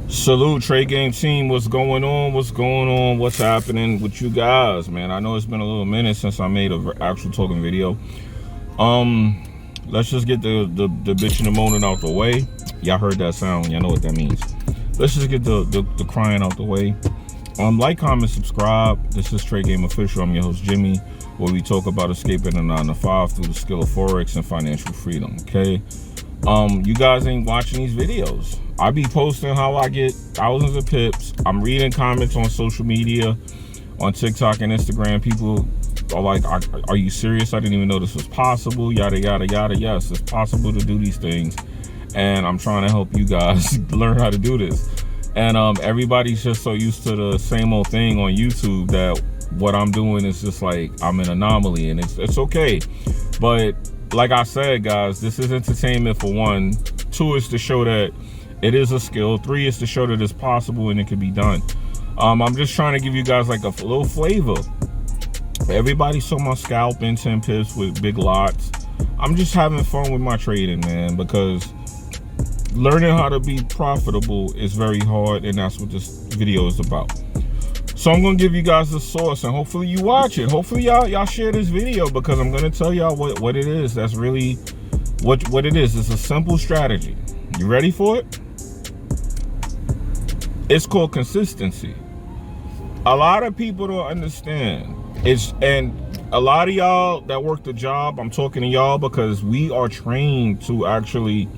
Salute, Trade Game team. What's going on? What's going on? What's happening with you guys, man? I know it's been a little minute since I made an actual talking video. Let's just get the bitching and moaning out the way. Y'all heard that sound. Y'all know what that means. Let's just get the crying out the way. Like, comment, subscribe. This is Trade Game Official. I'm your host, Jimmy, where we talk about escaping the 9 to 5 through the skill of Forex and financial freedom, okay? You guys ain't watching these videos. I be posting how I get thousands of pips. I'm reading comments on social media, on TikTok and Instagram. People are like, are you serious? I didn't even know this was possible, yada, yada, yada. Yes, it's possible to do these things. And I'm trying to help you guys learn how to do this. And everybody's just so used to the same old thing on YouTube that what I'm doing is just like, I'm an anomaly, and it's okay. But like I said, guys, this is entertainment for one. 2 is to show that it is a skill. 3 is to show that it's possible and it can be done. I'm just trying to give you guys like a little flavor. Everybody saw my scalping 10 pips with big lots. I'm just having fun with my trading, man, because learning how to be profitable is very hard, and that's what this video is about. So I'm gonna give you guys the source, and hopefully you watch it. Hopefully y'all share this video, because I'm gonna tell y'all what it is. That's really what it is. It's a simple strategy. You ready for it? It's called consistency. A lot of people don't understand. And a lot of y'all that work the job, I'm talking to y'all because we are trained to actually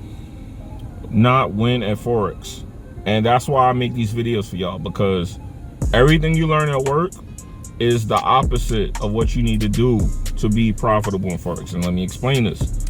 not win at Forex. And that's why I make these videos for y'all, because everything you learn at work is the opposite of what you need to do to be profitable in Forex. And let me explain this.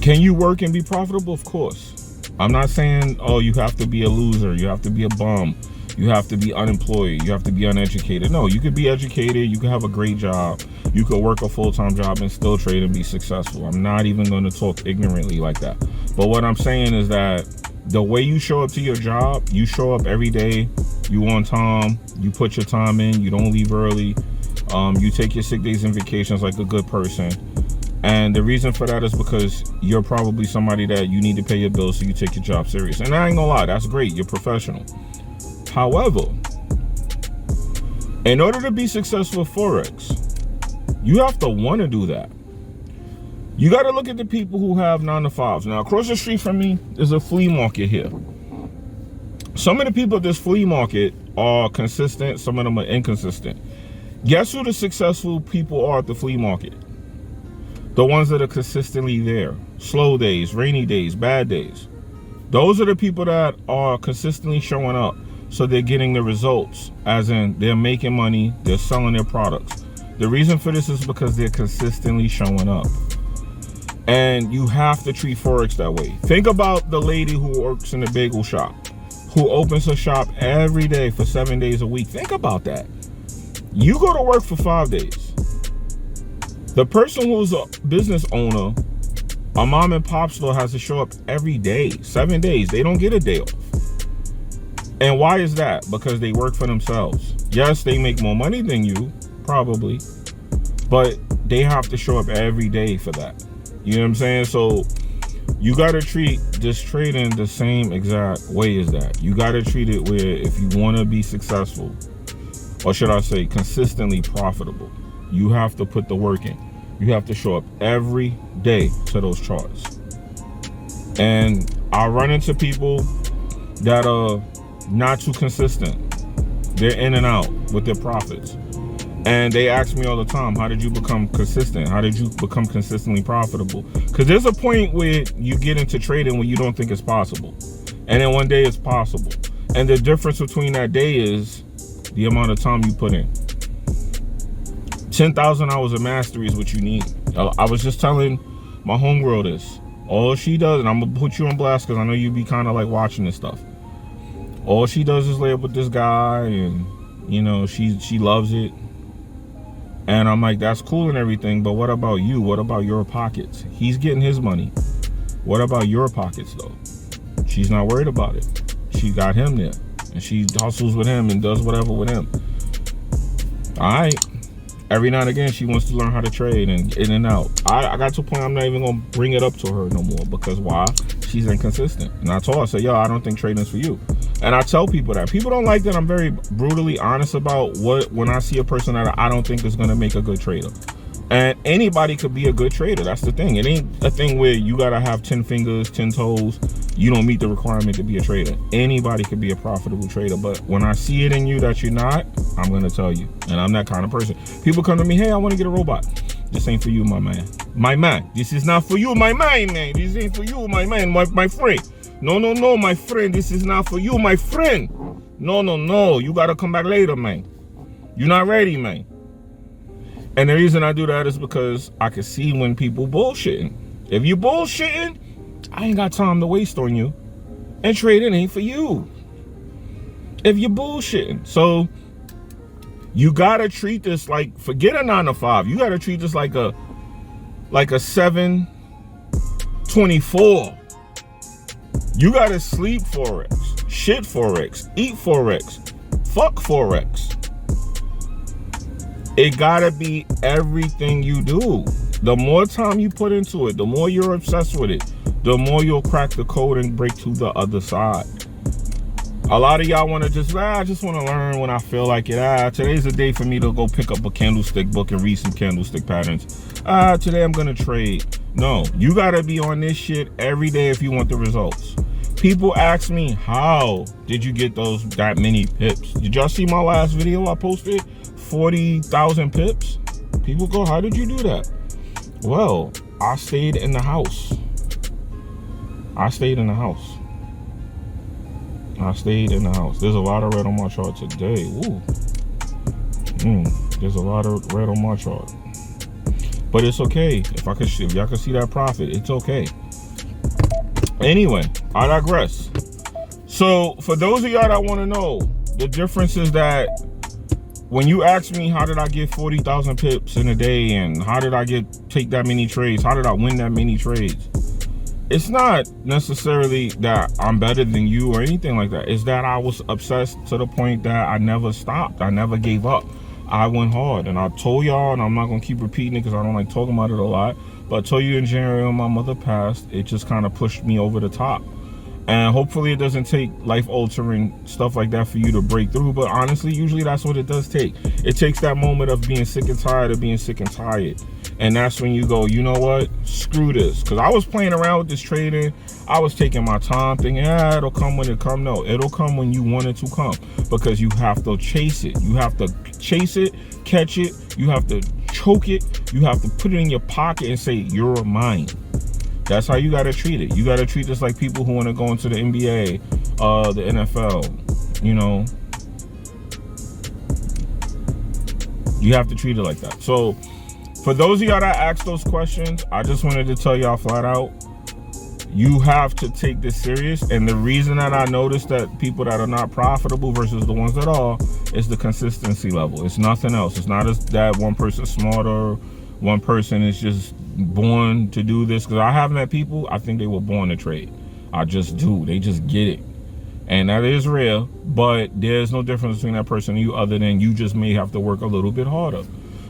Can you work and be profitable? Of course. I'm not saying, oh, you have to be a loser, you have to be a bum, you have to be unemployed, you have to be uneducated. No, you could be educated, you could have a great job, you could work a full-time job and still trade and be successful. I'm not even going to talk ignorantly like that. But what I'm saying is that the way you show up to your job, you show up every day, you on time, you put your time in, you don't leave early, you take your sick days and vacations like a good person. And the reason for that is because you're probably somebody that you need to pay your bills, so you take your job serious. And I ain't gonna lie, that's great, you're professional. However, in order to be successful with Forex, you have to want to do that. You got to look at the people who have 9 to 5s. Now, across the street from me, there's a flea market here. Some of the people at this flea market are consistent, some of them are inconsistent. Guess who the successful people are at the flea market? The ones that are consistently there. Slow days, rainy days, bad days. Those are the people that are consistently showing up. So they're getting the results, as in they're making money, they're selling their products. The reason for this is because they're consistently showing up. And you have to treat Forex that way. Think about the lady who works in the bagel shop, who opens her shop every day for 7 days a week. Think about that. You go to work for 5 days. The person who's a business owner, a mom and pop store, has to show up every day, 7 days. They don't get a day off. And why is that? Because they work for themselves. Yes, they make more money than you, probably, but they have to show up every day for that. You know what I'm saying? So you got to treat this trading the same exact way as that. You got to treat it where if you want to be successful, or should I say consistently profitable, you have to put the work in. You have to show up every day to those charts. And I run into people that are not too consistent. They're in and out with their profits. And they ask me all the time, how did you become consistent? How did you become consistently profitable? Because there's a point where you get into trading when you don't think it's possible. And then one day it's possible. And the difference between that day is the amount of time you put in. 10,000 hours of mastery is what you need. I was just telling my homegirl this. All she does, and I'm going to put you on blast because I know you be kind of like watching this stuff. All she does is lay up with this guy, and, you know, she loves it. And I'm like, that's cool and everything, but what about you? What about your pockets? He's getting his money. What about your pockets, though? She's not worried about it. She got him there, and she hustles with him and does whatever with him. All right. every now and again, she wants to learn how to trade and in and out. I got to a point I'm not even going to bring it up to her no more, because why? She's inconsistent. And I told her, I said, yo, I don't think trading's for you. And I tell people that. People don't like that I'm very brutally honest about when I see a person that I don't think is going to make a good trader. And anybody could be a good trader. That's the thing. It ain't a thing where you got to have 10 fingers, 10 toes. You don't meet the requirement to be a trader. Anybody could be a profitable trader. But when I see it in you that you're not, I'm going to tell you. And I'm that kind of person. People come to me, hey, I want to get a robot. This ain't for you, my man. My man. This is not for you, my man. This ain't for you, my man, my friend. No, my friend. This is not for you, my friend. No. You got to come back later, man. You're not ready, man. And the reason I do that is because I can see when people bullshitting. If you bullshitting, I ain't got time to waste on you. And trading ain't for you. If you're bullshitting. So you gotta treat this like, forget a 9 to 5. You gotta treat this like a 7/24. You gotta sleep Forex, shit Forex, eat Forex, fuck Forex. It gotta be everything you do. The more time you put into it, the more you're obsessed with it, the more you'll crack the code and break to the other side. A lot of y'all want to just, I just want to learn when I feel like it. Today's the day for me to go pick up a candlestick book and read some candlestick patterns. Today I'm going to trade. No, you got to be on this shit every day if you want the results. People ask me, how did you get that many pips? Did y'all see my last video I posted? 40,000 pips? People go, how did you do that? Well, I stayed in the house. There's a lot of red on my chart today. Ooh. There's a lot of red on my chart. But it's okay. If y'all can see that profit, it's okay. Anyway, I digress. So for those of y'all that want to know, the difference is that when you ask me how did I get 40,000 pips in a day and how did I take that many trades, how did I win that many trades, it's not necessarily that I'm better than you or anything like that. It's that I was obsessed to the point that I never stopped. I never gave up. I went hard. And I told y'all, and I'm not going to keep repeating it because I don't like talking about it a lot, but I told you in January when my mother passed, it just kind of pushed me over the top. And hopefully it doesn't take life-altering stuff like that for you to break through. But honestly, usually that's what it does take. It takes that moment of being sick and tired of being sick and tired. And that's when you go, you know what? Screw this. Because I was playing around with this trading. I was taking my time thinking, it'll come when it comes. No, it'll come when you want it to come. Because you have to chase it. You have to chase it, catch it. You have to choke it. You have to put it in your pocket and say, you're mine. That's how you got to treat it. You got to treat this like people who want to go into the NBA, the NFL, you know. You have to treat it like that. So for those of y'all that asked those questions, I just wanted to tell y'all flat out, you have to take this serious. And the reason that I noticed that people that are not profitable versus the ones that are is the consistency level. It's nothing else. It's not as that one person smarter, one person is just born to do this. Because I have met people, I think they were born to trade. I just do. They just get it. And that is real, but there's no difference between that person and you other than you just may have to work a little bit harder.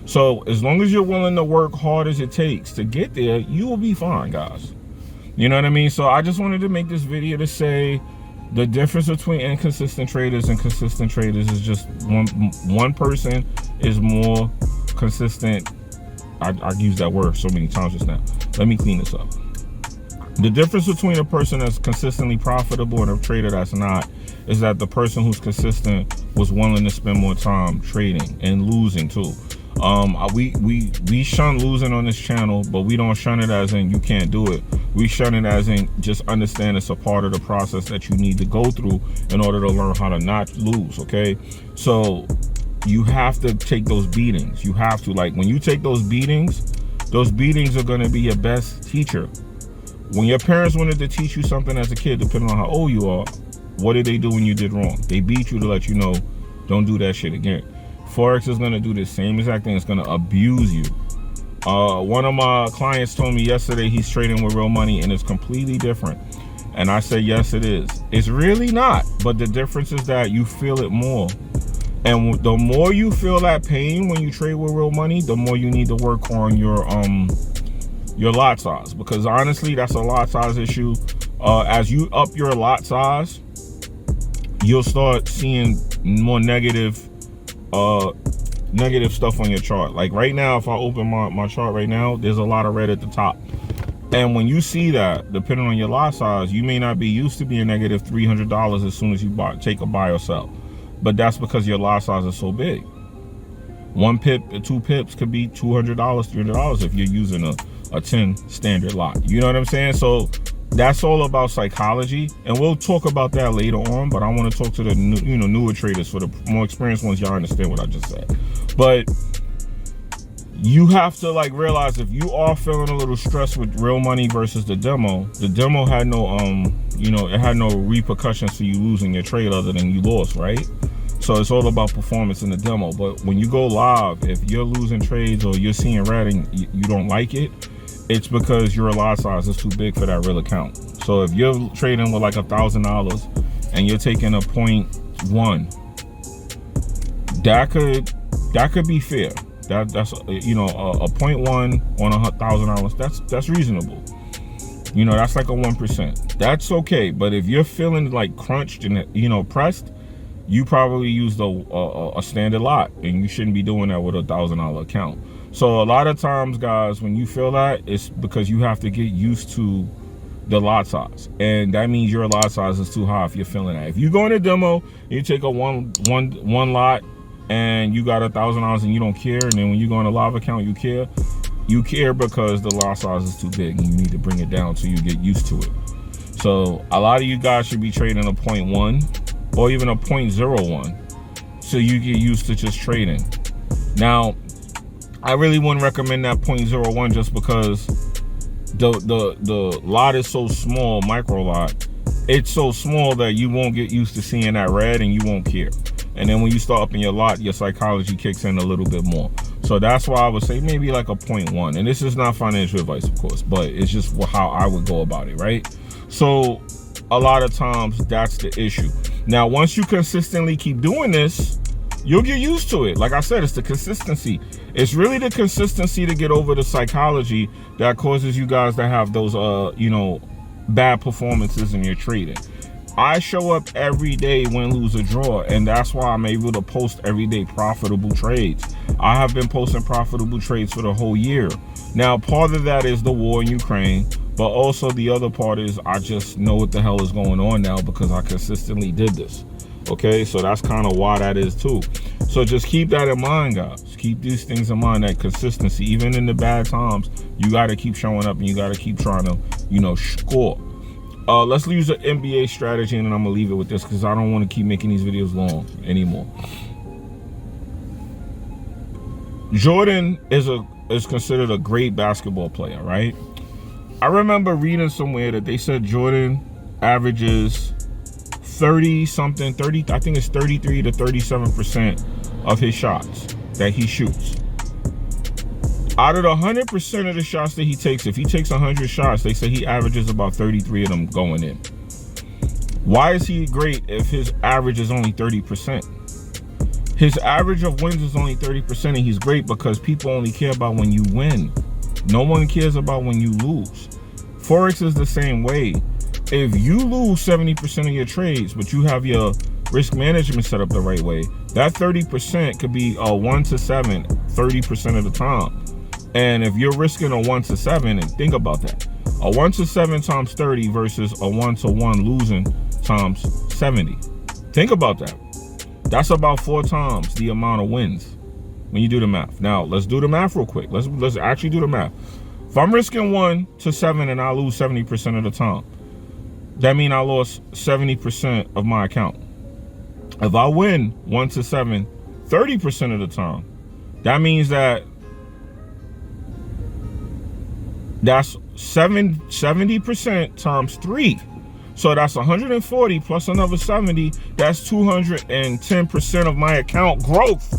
So as long as you're willing to work hard as it takes to get there, you will be fine, guys. You know what I mean? So I just wanted to make this video to say the difference between inconsistent traders and consistent traders is just one person is more consistent. I used that word so many times just now. Let me clean this up. The difference between a person that's consistently profitable and a trader that's not is that the person who's consistent was willing to spend more time trading and losing too. We shun losing on this channel, but we don't shun it as in you can't do it. We shun it as in just understand it's a part of the process that you need to go through in order to learn how to not lose, okay? So you have to take those beatings. You have to, like, when you take those beatings are going to be your best teacher. When your parents wanted to teach you something as a kid, depending on how old you are, what did they do when you did wrong? They beat you to let you know, don't do that shit again. Forex is going to do the same exact thing. It's going to abuse you. One of my clients told me yesterday he's trading with real money and it's completely different. And I said, yes, it is. It's really not. But the difference is that you feel it more. And the more you feel that pain when you trade with real money, the more you need to work on your lot size, because honestly, that's a lot size issue. As you up your lot size, you'll start seeing more negative stuff on your chart. Like right now, if I open my chart right now, there's a lot of red at the top. And when you see that, depending on your lot size, you may not be used to being negative $300 as soon as you take a buy or sell. But that's because your lot size is so big. 1 pip, 2 pips could be $200, $300 if you're using a 10 standard lot. You know what I'm saying? So that's all about psychology, and we'll talk about that later on. But I want to talk to the newer traders. For the more experienced ones, y'all understand what I just said. But you have to like realize, if you are feeling a little stressed with real money versus the demo had no it had no repercussions for you losing your trade other than you lost, right? So it's all about performance in the demo. But when you go live, if you're losing trades or you're seeing red and you don't like it, it's because your lot size is too big for that real account. So if you're trading with like $1,000 and you're taking a 0.1, that could be fair. That's a 0.1 on $1,000. That's reasonable. That's like a 1%. That's okay. But if you're feeling like crunched and pressed, you probably used a standard lot, and you shouldn't be doing that with a $1,000 account. So a lot of times, guys, when you feel that, it's because you have to get used to the lot size, and that means your lot size is too high if you're feeling that. If you go in a demo, you take a one lot, and you got $1,000 and you don't care, and then when you go in a live account, you care because the lot size is too big, and you need to bring it down so you get used to it. So a lot of you guys should be trading a 0.1 or even a 0.01 so you get used to just trading. Now, I really wouldn't recommend that 0.01 just because the lot is so small, micro lot. It's so small that you won't get used to seeing that red and you won't care. And then when you start upping your lot, your psychology kicks in a little bit more. So that's why I would say maybe like a 0.1. And this is not financial advice, of course, but it's just how I would go about it, right? So a lot of times that's the issue. Now, once you consistently keep doing this, you'll get used to it. Like I said, it's the consistency. It's really the consistency to get over the psychology that causes you guys to have those, bad performances in your trading. I show up every day, win, lose, or draw, and that's why I'm able to post everyday profitable trades. I have been posting profitable trades for the whole year. Now, part of that is the war in Ukraine, but also the other part is I just know what the hell is going on now because I consistently did this. Okay, so that's kind of why that is too. So just keep that in mind, guys. Keep these things in mind, that consistency. Even in the bad times, you got to keep showing up and you got to keep trying to, score. Let's use an NBA strategy, and then I'm going to leave it with this because I don't want to keep making these videos long anymore. Jordan is considered a great basketball player, right? I remember reading somewhere that they said Jordan averages 30, I think it's 33 to 37% of his shots that he shoots. Out of the 100% of the shots that he takes, if he takes 100 shots, they say he averages about 33 of them going in. Why is he great if his average is only 30%? His average of wins is only 30%, and he's great because people only care about when you win. No one cares about when you lose. Forex is the same way. If you lose 70% of your trades, but you have your risk management set up the right way, that 30% could be a 1 to 7, 30% of the time. And if you're risking a 1 to 7, and think about that, a 1 to 7 times 30 versus a 1 to 1 losing times 70. Think about that. That's about 4 times the amount of wins when you do the math. Now, let's do the math real quick. Let's actually do the math. If I'm risking 1 to 7 and I lose 70% of the time, that means I lost 70% of my account. If I win 1 to 7, 30% of the time, that means that's 70% times 3. So that's 140 plus another 70. That's 210% of my account growth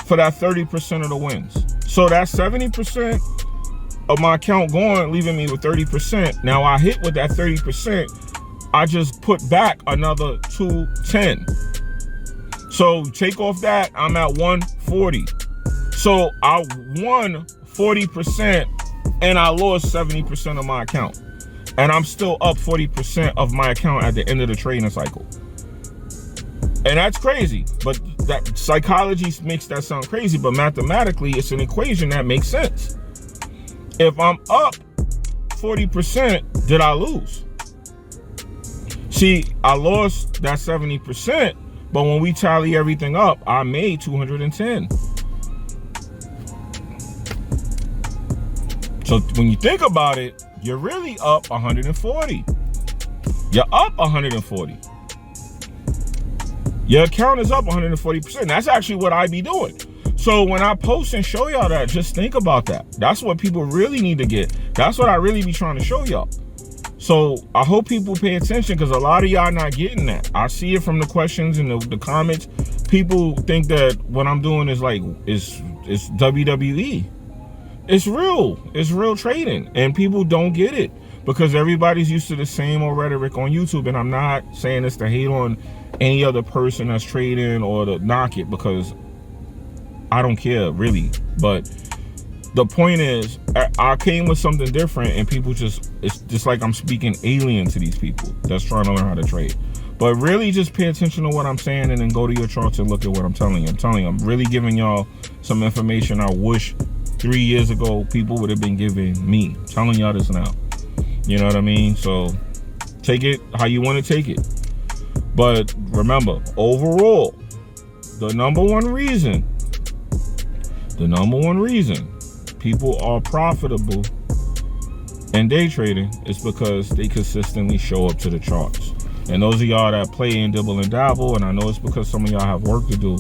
for that 30% of the wins. So that's 70% of my account going, leaving me with 30%. Now I hit with that 30%. I just put back another 210. So take off that, I'm at 140. So I won 40% and I lost 70% of my account. And I'm still up 40% of my account at the end of the trading cycle. And that's crazy. But that psychology makes that sound crazy, but mathematically it's an equation that makes sense. If I'm up 40%, did I lose? See, I lost that 70%, but when we tally everything up, I made 210. So when you think about it, you're really up 140. You're up 140. Your account is up 140%. That's actually what I be doing. So when I post and show y'all that, just think about that. That's what people really need to get. That's what I really be trying to show y'all. So I hope people pay attention, because a lot of y'all not getting that. I see it from the questions and the comments. People think that what I'm doing is like, it's WWE. It's real trading, and people don't get it because everybody's used to the same old rhetoric on YouTube. And I'm not saying this to hate on any other person that's trading or to knock it, because I don't care really. But the point is, I came with something different, and people it's just like I'm speaking alien to these people that's trying to learn how to trade. But really just pay attention to what I'm saying, and then go to your charts and look at what I'm telling you. I'm really giving y'all some information I wish 3 years ago people would have been giving me. I'm telling y'all this now. You know what I mean? So take it how you want to take it. But remember, overall, the number one reason people are profitable in day trading is because they consistently show up to the charts. And those of y'all that play and dibble and dabble, and I know it's because some of y'all have work to do,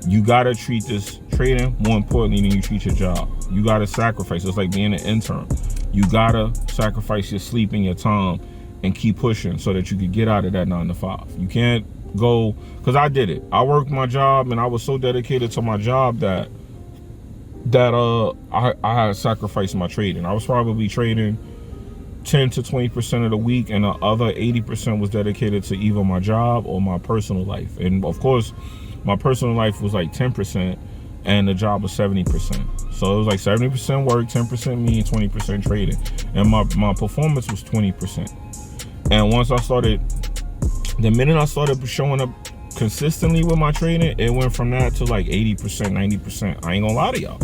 you gotta treat this trading more importantly than you treat your job. You gotta sacrifice. It's like being an intern. You gotta sacrifice your sleep and your time and keep pushing so that you can get out of that 9 to 5. You can't go, because I did it. I worked my job and I was so dedicated to my job that I had sacrificed my trading. I was probably trading 10 to 20% of the week, and the other 80% was dedicated to either my job or my personal life. And of course, my personal life was like 10% and the job was 70%. So it was like 70% work, 10% me, and 20% trading. And my performance was 20%. And once the minute I started showing up consistently with my trading, it went from that to like 80%, 90%. I ain't gonna lie to y'all.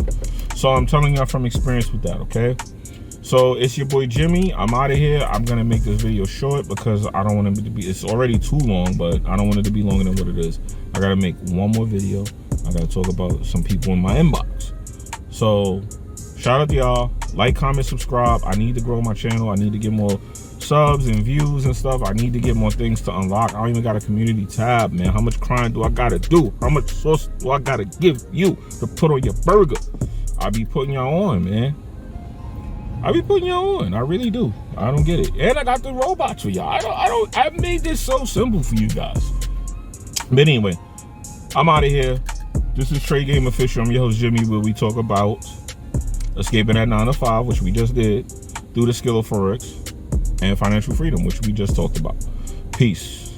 So I'm telling y'all from experience with that, okay? So it's your boy Jimmy. I'm out of here. I'm gonna make this video short because I don't want it to be, it's already too long, but I don't want it to be longer than what it is. I gotta make one more video. I gotta talk about some people in my inbox. So shout out to y'all. Like, comment, subscribe. I need to grow my channel. I need to get more subs and views and stuff. I need to get more things to unlock. I don't even got a community tab, man. How much crying do I gotta do? How much sauce do I gotta give you to put on your burger? I be putting y'all on, man. I be putting y'all on. I really do. I don't get it. And I got the robots for y'all. I made this so simple for you guys. But anyway, I'm out of here. This is Trade Game Official. I'm your host Jimmy, where we talk about escaping that 9 to 5, which we just did, through the skill of Forex, and financial freedom, which we just talked about. Peace.